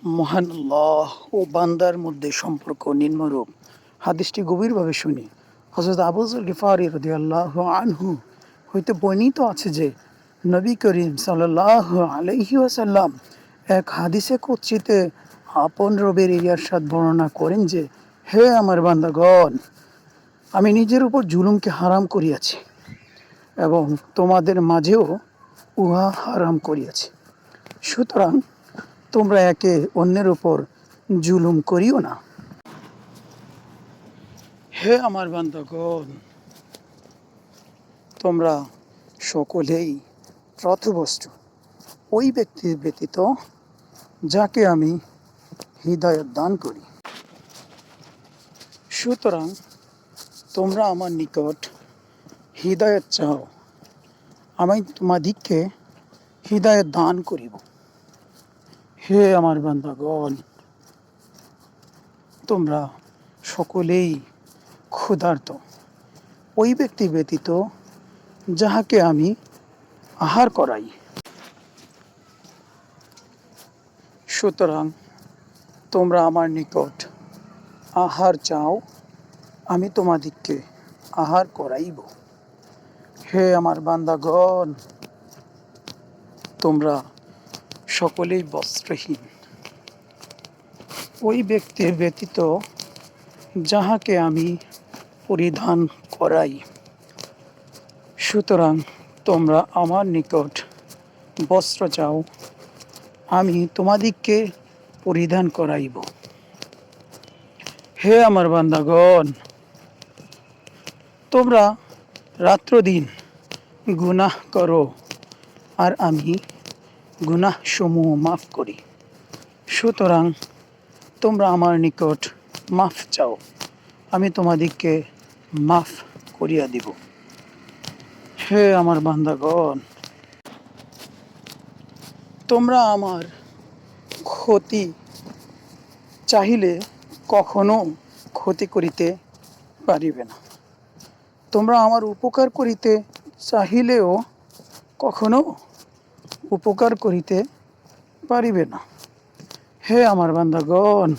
মহান আল্লাহ ও বান্দার মধ্যে সম্পর্ক নিম্নরূপ। হাদিসটি গভীরভাবে শুনি। হযরত আবু যর গিফারী রাদিয়াল্লাহু আনহু হইতে বর্ণিত আছে যে নবী করিম সাল্লাল্লাহু আলাইহি ওয়াসাল্লাম এক হাদিসে কুদসিতে আপন রবের এই ইরশাদ বর্ণনা করেন যে, হে আমার বান্দাগণ, আমি নিজের উপর জুলুমকে হারাম করিয়াছি এবং তোমাদের মাঝেও উহা হারাম করিয়াছি। সুতরাং তোমরা একে অন্যের উপর জুলুম করিও না। হে আমার বান্দাগণ, তোমরা সকলেই পথভ্রষ্ট ওই ব্যক্তির ব্যতীত যাকে আমি হৃদায়ত দান করি। সুতরাং তোমরা আমার নিকট হৃদায়ত চাও, আমি তোমাদিগকে হৃদায়ত দান করিব। হে আমার বান্দাগণ, তোমরা সকলেই ক্ষুধার্ত ওই ব্যক্তি ব্যতীত যাহাকে আমি আহার করাই। সুতরাং তোমরা আমার নিকট আহার চাও, আমি তোমাদিগকে আহার করাইব। হে আমার বান্দাগণ, তোমরা সকলেই বস্ত্রহীন ওই ব্যক্তির ব্যতীত যাহাকে আমি পরিধান করাই। সুতরাং তোমরা আমার নিকট বস্ত্র চাও, আমি তোমাদিগকে পরিধান করাইব। হে আমার বান্দাগণ, তোমরা রাত্র দিন গুনাহ করো আর আমি গুনাহ সমূহ মাফ করি। সুতরাং তোমরা আমার নিকট মাফ চাও, আমি তোমাদিগকে মাফ করিয়া দিব। হে আমার বান্দাগণ, তোমরা আমার ক্ষতি চাহিলে কখনো ক্ষতি করিতে পারিবে না, তোমরা আমার উপকার করিতে চাহিলেও কখনো উপকার করিতে পারিবে না। হে আমার বান্দাগণ,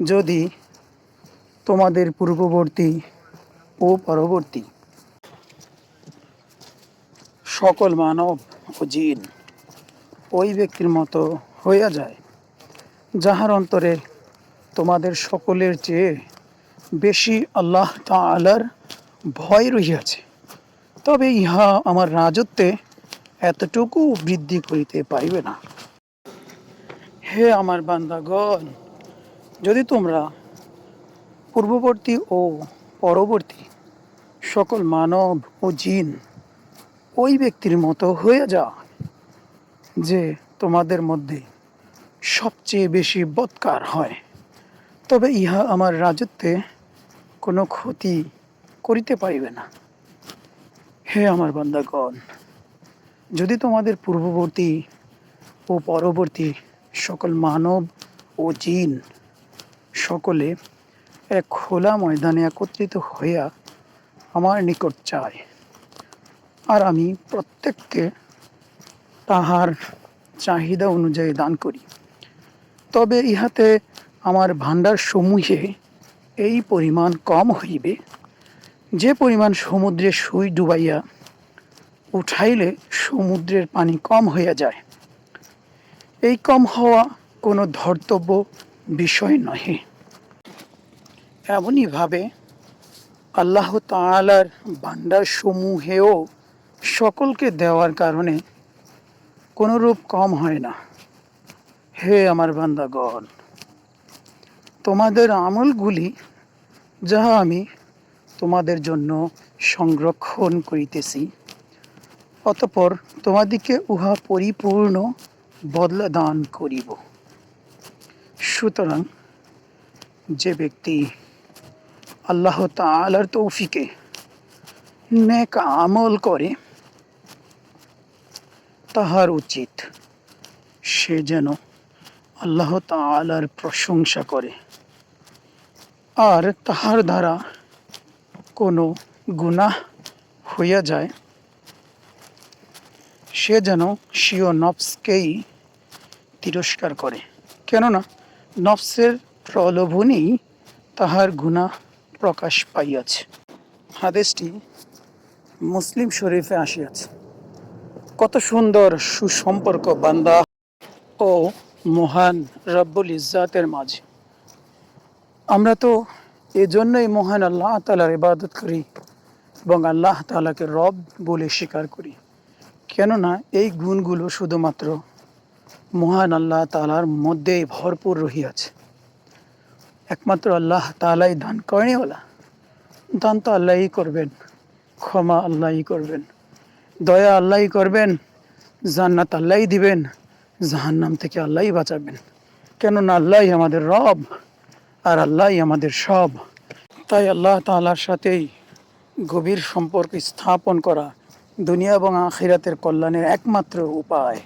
যদি তোমাদের পূর্ববর্তী ও পরবর্তী সকল মানব ও জিন ওই ব্যক্তির মতো হইয়া যায়, যাহার অন্তরে তোমাদের সকলের চেয়ে বেশি আল্লাহ তাআলার ভয় রহিয়াছে, তবে ইহা আমার রাজত্বে এতটুকু বৃদ্ধি করিতে পারিবে না। হে আমার বান্দাগণ, যদি তোমরা পূর্ববর্তী ও পরবর্তী সকল মানব ও জিন ওই ব্যক্তির মতো হয়ে যাও, যে তোমাদের মধ্যে সবচেয়ে বেশি বদকার হয়, তবে ইহা আমার রাজত্বে কোনো ক্ষতি করিতে পারিবে না। হে আমার বান্দাগণ, যদি তোমাদের পূর্ববর্তী ও পরবর্তী সকল মানব ও জিন সকলে এক খোলা ময়দানে একত্রিত হইয়া আমার নিকট চায়, আর আমি প্রত্যেককে তাহার চাহিদা অনুযায়ী দান করি, তবে ইহাতে আমার ভাণ্ডার সমূহে এই পরিমাণ কম হইবে, যে পরিমাণ সমুদ্রে সুই ডুবাইয়া উঠাইলে সমুদ্রের পানি কম হইয়া যায়। এই কম হওয়া কোনো ধর্তব্য বিষয় নহে। এমনইভাবে আল্লাহ তাআলার ভাণ্ডার সমূহেও সকলকে দেওয়ার কারণে কোনরূপ কম হয় না। হে আমার বান্দাগণ, তোমাদের আমলগুলি যাহা আমি তোমাদের জন্য সংরক্ষণ করিতেছি, অতঃপর তোমাদিকে উহা পরিপূর্ণ বদলা দান করিব। সুতরাং যে ব্যক্তি আল্লাহ তাআলার তৌফিকে নেক আমল করে, তাহার উচিত সে যেন আল্লাহ তাআলার প্রশংসা করে, আর তাহার দ্বারা কোনো গুনাহ হইয়া যায়, সে যেন স্বীয় নফসকেই তিরস্কার করে, কেননা নফসের প্রলোভনেই তাহার গুনাহ প্রকাশ পাইয়াছে। হাদিসটি মুসলিম শরীফে আসিয়াছে। কত সুন্দর সুসম্পর্ক বান্দা ও মহান রব্বুল ইজ্জাতের মাঝে। আমরা তো এজন্যই মহান আল্লাহ তাআলার ইবাদত করি এবং আল্লাহ তাআলাকে রব বলে স্বীকার করি, কেননা এই গুণগুলো শুধুমাত্র মহান আল্লাহ তাআলার মধ্যেই ভরপুর রহিয়াছে। একমাত্র আল্লাহ তাআলাই দান করেনিওয়ালা। দান তো আল্লাহই করবেন, ক্ষমা আল্লাহই করবেন, দয়া আল্লাহই করবেন, জান্নাত আল্লাহই দিবেন, জাহান্নাম থেকে আল্লাহই বাঁচাবেন, কেননা আল্লাহই আমাদের রব আর আল্লাহই আমাদের সব। তাই আল্লাহ তাআলার সাথেই গভীর সম্পর্ক স্থাপন করা দুনিয়া এবং আখিরাতের কল্যাণের একমাত্র উপায়।